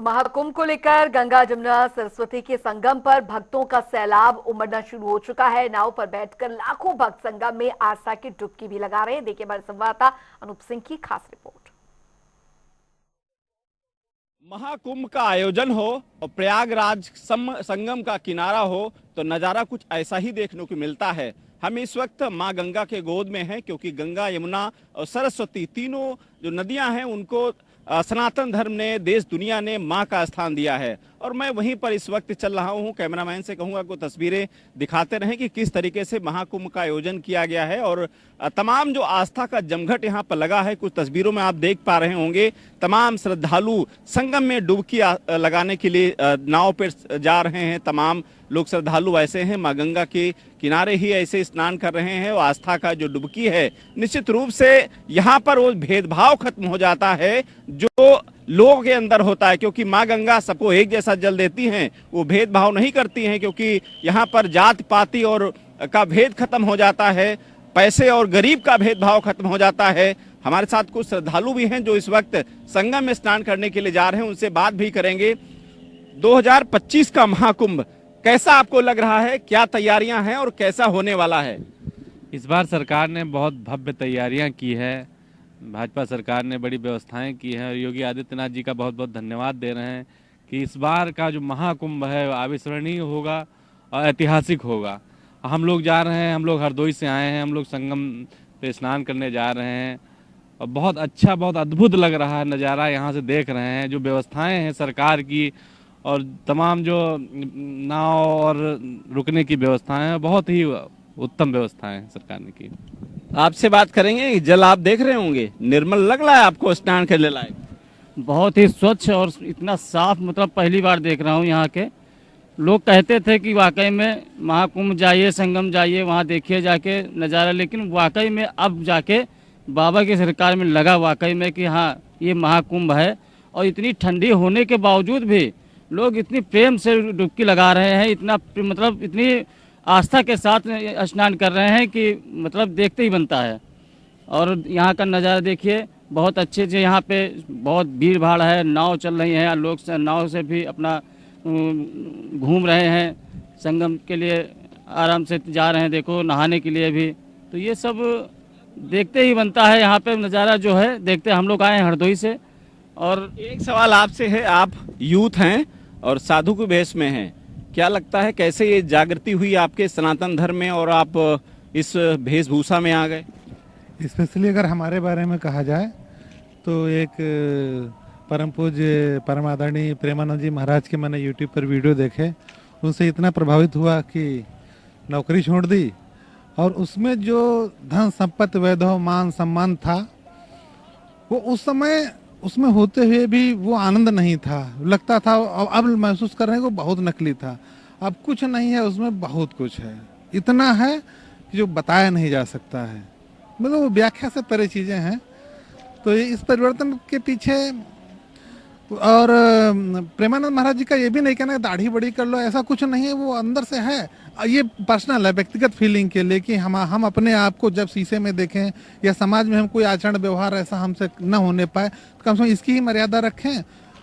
महाकुंभ को लेकर गंगा जमुना सरस्वती के संगम पर भक्तों का सैलाब उमड़ना शुरू हो चुका है। नाव पर बैठकर लाखों भक्त संगम में आस्था की डुबकी भी लगा रहे हैं। देखिए हमारे संवाददाता अनूप सिंह की खास रिपोर्ट। महाकुंभ का आयोजन हो और प्रयागराज संगम का किनारा हो तो नजारा कुछ ऐसा ही देखने को मिलता है। हम इस वक्त मां गंगा के गोद में हैं, क्योंकि गंगा, यमुना और सरस्वती तीनों जो नदियां हैं उनको सनातन धर्म ने, देश दुनिया ने मां का स्थान दिया है। और मैं वहीं पर इस वक्त चल रहा हूं। कैमरामैन से कहूंगा को तस्वीरें दिखाते रहें कि किस तरीके से महाकुंभ का आयोजन किया गया है और तमाम जो आस्था का जमघट यहां पर लगा है। कुछ तस्वीरों में आप देख पा रहे होंगे, तमाम श्रद्धालु संगम में डुबकी लगाने के लिए नाव पर जा रहे हैं। तमाम लोग श्रद्धालु ऐसे हैं, मां गंगा के किनारे ही ऐसे स्नान कर रहे हैं। और आस्था का जो डुबकी है, निश्चित रूप से यहाँ पर वो भेदभाव खत्म हो जाता है जो लोगों के अंदर होता है, क्योंकि मां गंगा सबको एक जैसा जल देती हैं। वो भेदभाव नहीं करती हैं, क्योंकि यहाँ पर जात पाति और का भेद खत्म हो जाता है, पैसे और गरीब का भेदभाव खत्म हो जाता है। हमारे साथ कुछ श्रद्धालु भी हैं जो इस वक्त संगम में स्नान करने के लिए जा रहे हैं, उनसे बात भी करेंगे। 2025 का महाकुंभ कैसा आपको लग रहा है, क्या तैयारियां हैं और कैसा होने वाला है? इस बार सरकार ने बहुत भव्य तैयारियां की है। भाजपा सरकार ने बड़ी व्यवस्थाएं की हैं और योगी आदित्यनाथ जी का बहुत बहुत धन्यवाद दे रहे हैं कि इस बार का जो महाकुंभ है वो अविस्मरणीय होगा और ऐतिहासिक होगा। हम लोग जा रहे हैं, हम लोग हरदोई से आए हैं, हम लोग संगम पे स्नान करने जा रहे हैं और बहुत अच्छा, बहुत अद्भुत लग रहा है नज़ारा। यहाँ से देख रहे हैं जो व्यवस्थाएँ हैं सरकार की और तमाम जो नाव और रुकने की व्यवस्थाएं हैं, बहुत ही उत्तम व्यवस्थाएं हैं सरकार ने की। आपसे बात करेंगे। जल आप देख रहे होंगे, निर्मल लग रहा है आपको स्नान करने लायक? बहुत ही स्वच्छ और इतना साफ, मतलब पहली बार देख रहा हूँ यहाँ के। लोग कहते थे कि वाकई में महाकुंभ जाइए, संगम जाइए, वहाँ देखिए जाके नज़ारा, लेकिन वाकई में अब जाके बाबा की सरकार में लगा वाकई में कि हाँ ये महाकुंभ है। और इतनी ठंडी होने के बावजूद भी लोग इतनी प्रेम से डुबकी लगा रहे हैं, इतना मतलब इतनी आस्था के साथ स्नान कर रहे हैं कि मतलब देखते ही बनता है। और यहाँ का नज़ारा देखिए, बहुत अच्छे से यहाँ पे बहुत भीड़ भाड़ है, नाव चल रही है, लोग नाव से भी अपना घूम रहे हैं, संगम के लिए आराम से जा रहे हैं, देखो नहाने के लिए भी। तो ये सब देखते ही बनता है, यहाँ पे नज़ारा जो है देखते। हम लोग आए हैं हरदोई से। और एक सवाल आपसे है, आप यूथ हैं और साधु के भेष में हैं, क्या लगता है कैसे ये जागृति हुई आपके सनातन धर्म में और आप इस वेशभूषा में आ गए? स्पेशली अगर हमारे बारे में कहा जाए तो एक परम पूज्य परम आदरणीय प्रेमानंद जी महाराज के मैंने यूट्यूब पर वीडियो देखे, उनसे इतना प्रभावित हुआ कि नौकरी छोड़ दी। और उसमें जो धन संपत्ति, वैभव, मान सम्मान था, वो उस समय उसमें होते हुए भी वो आनंद नहीं था। लगता था, अब महसूस कर रहे हैं, वो बहुत नकली था। अब कुछ नहीं है, उसमें बहुत कुछ है। इतना है कि जो बताया नहीं जा सकता है, मतलब व्याख्या से परे चीज़ें हैं। तो इस परिवर्तन के पीछे और प्रेमानंद महाराज जी का ये भी नहीं कहना है दाढ़ी बड़ी कर लो, ऐसा कुछ नहीं है, वो अंदर से है। ये पर्सनल है, व्यक्तिगत फीलिंग के लिए कि हम अपने आप को जब शीशे में देखें या समाज में हम कोई आचरण व्यवहार ऐसा हमसे न होने पाए तो कम से कम इसकी ही मर्यादा रखें।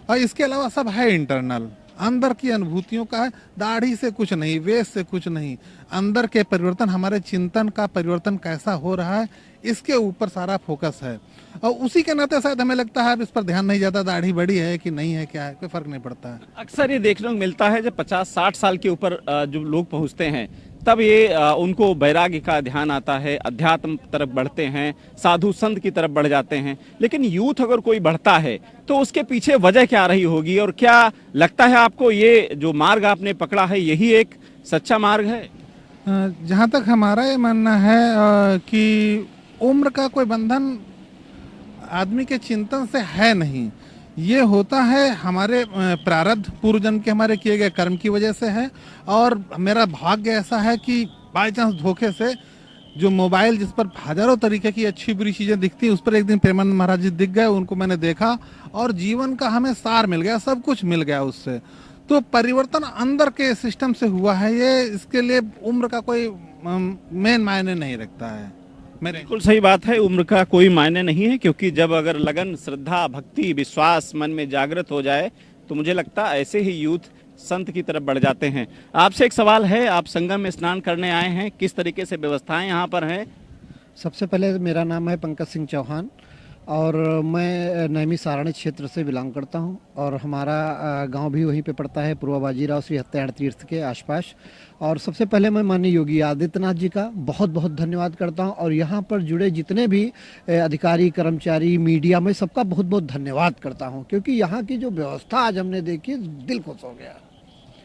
और इसके अलावा सब है इंटरनल, अंदर की अनुभूतियों का है। दाढ़ी से कुछ नहीं, वेश से कुछ नहीं, अंदर के परिवर्तन, हमारे चिंतन का परिवर्तन कैसा हो रहा है, इसके ऊपर सारा फोकस है। और उसी के नाते शायद हमें लगता है अब इस पर ध्यान नहीं जाता, दाढ़ी बड़ी है कि नहीं है, क्या है, कोई फर्क नहीं पड़ता है। अक्सर ये देखने को मिलता है जब 50-60 साल के ऊपर जो लोग पहुंचते हैं तब ये उनको वैराग्य का ध्यान आता है, अध्यात्म तरफ बढ़ते हैं, साधु संत की तरफ बढ़ जाते हैं। लेकिन यूथ अगर कोई बढ़ता है तो उसके पीछे वजह क्या रही होगी, और क्या लगता है आपको ये जो मार्ग आपने पकड़ा है यही एक सच्चा मार्ग है? जहाँ तक हमारा ये मानना है कि उम्र का कोई बंधन आदमी के चिंतन से है नहीं। ये होता है हमारे प्रारब्ध, पूर्व जन्म के हमारे किए गए कर्म की वजह से है। और मेरा भाग्य ऐसा है कि बाई चांस धोखे से जो मोबाइल जिस पर हजारों तरीके की अच्छी बुरी चीज़ें दिखती हैं, उस पर एक दिन प्रेमानंद महाराज जी दिख गए, उनको मैंने देखा और जीवन का हमें सार मिल गया, सब कुछ मिल गया उससे। तो परिवर्तन अंदर के सिस्टम से हुआ है ये, इसके लिए उम्र का कोई मेन मायने नहीं रखता है। बिल्कुल सही बात है, उम्र का कोई मायने नहीं है, क्योंकि जब अगर लगन, श्रद्धा, भक्ति, विश्वास मन में जागृत हो जाए तो मुझे लगता है ऐसे ही यूथ संत की तरफ बढ़ जाते हैं। आपसे एक सवाल है, आप संगम में स्नान करने आए हैं, किस तरीके से व्यवस्थाएं यहाँ पर हैं? सबसे पहले मेरा नाम है पंकज सिंह चौहान और मैं नैमी सारणी क्षेत्र से बिलोंग करता हूं और हमारा गांव भी वहीं पे पड़ता है, पूर्वा बाजीराव श्री हत्यायण तीर्थ के आसपास। और सबसे पहले मैं माननीय योगी आदित्यनाथ जी का बहुत बहुत धन्यवाद करता हूं और यहां पर जुड़े जितने भी अधिकारी, कर्मचारी, मीडिया, मैं सबका बहुत बहुत धन्यवाद करता हूं, क्योंकि यहाँ की जो व्यवस्था आज हमने देखी, दिल खुश हो गया।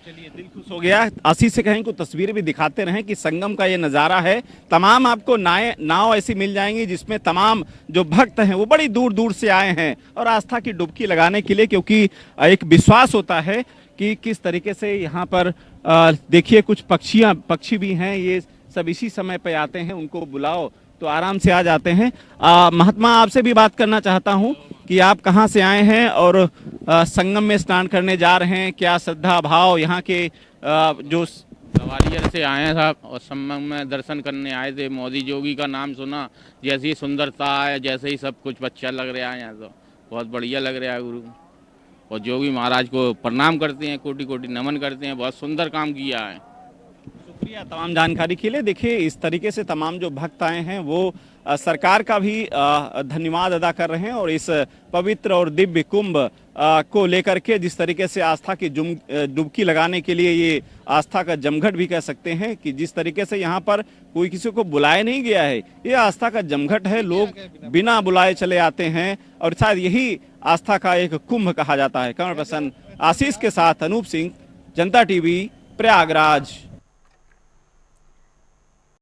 चलिए, दिल खुश हो गया। आशीष से कहें को तस्वीर भी दिखाते रहें कि संगम का ये नज़ारा है। तमाम आपको नाव ऐसी मिल जाएंगी जिसमें तमाम जो भक्त हैं वो बड़ी दूर दूर से आए हैं और आस्था की डुबकी लगाने के लिए, क्योंकि एक विश्वास होता है कि किस तरीके से यहाँ पर देखिए कुछ पक्षी भी हैं, ये सब इसी समय पे आते हैं, उनको बुलाओ तो आराम से आ जाते हैं। महात्मा, आपसे भी बात करना चाहता हूँ कि आप कहाँ से आए हैं और संगम में स्नान करने जा रहे हैं, क्या श्रद्धा भाव यहाँ के जो ग्वालियर से आए हैं साहब और संगम में दर्शन करने आए थे। मोदी जोगी का नाम सुना, जैसी ही सुंदरता है, जैसे ही सब कुछ अच्छा लग रहा है, यहाँ तो बहुत बढ़िया लग रहा है गुरु। और जोगी महाराज को प्रणाम करते हैं, कोटि कोटि नमन करते हैं, बहुत सुंदर काम किया है। शुक्रिया तमाम जानकारी के लिए। देखिए, इस तरीके से तमाम जो भक्त आए हैं वो सरकार का भी धन्यवाद अदा कर रहे हैं और इस पवित्र और दिव्य कुंभ को लेकर के जिस तरीके से आस्था की डुबकी लगाने के लिए ये आस्था का जमघट भी कह सकते हैं कि जिस तरीके से यहाँ पर कोई किसी को बुलाया नहीं गया है, ये आस्था का जमघट है, लोग बिना बुलाए चले आते हैं और शायद यही आस्था का एक कुंभ कहा जाता है। कैमरा पर्सन आशीष के साथ अनूप सिंह, जनता टीवी, प्रयागराज।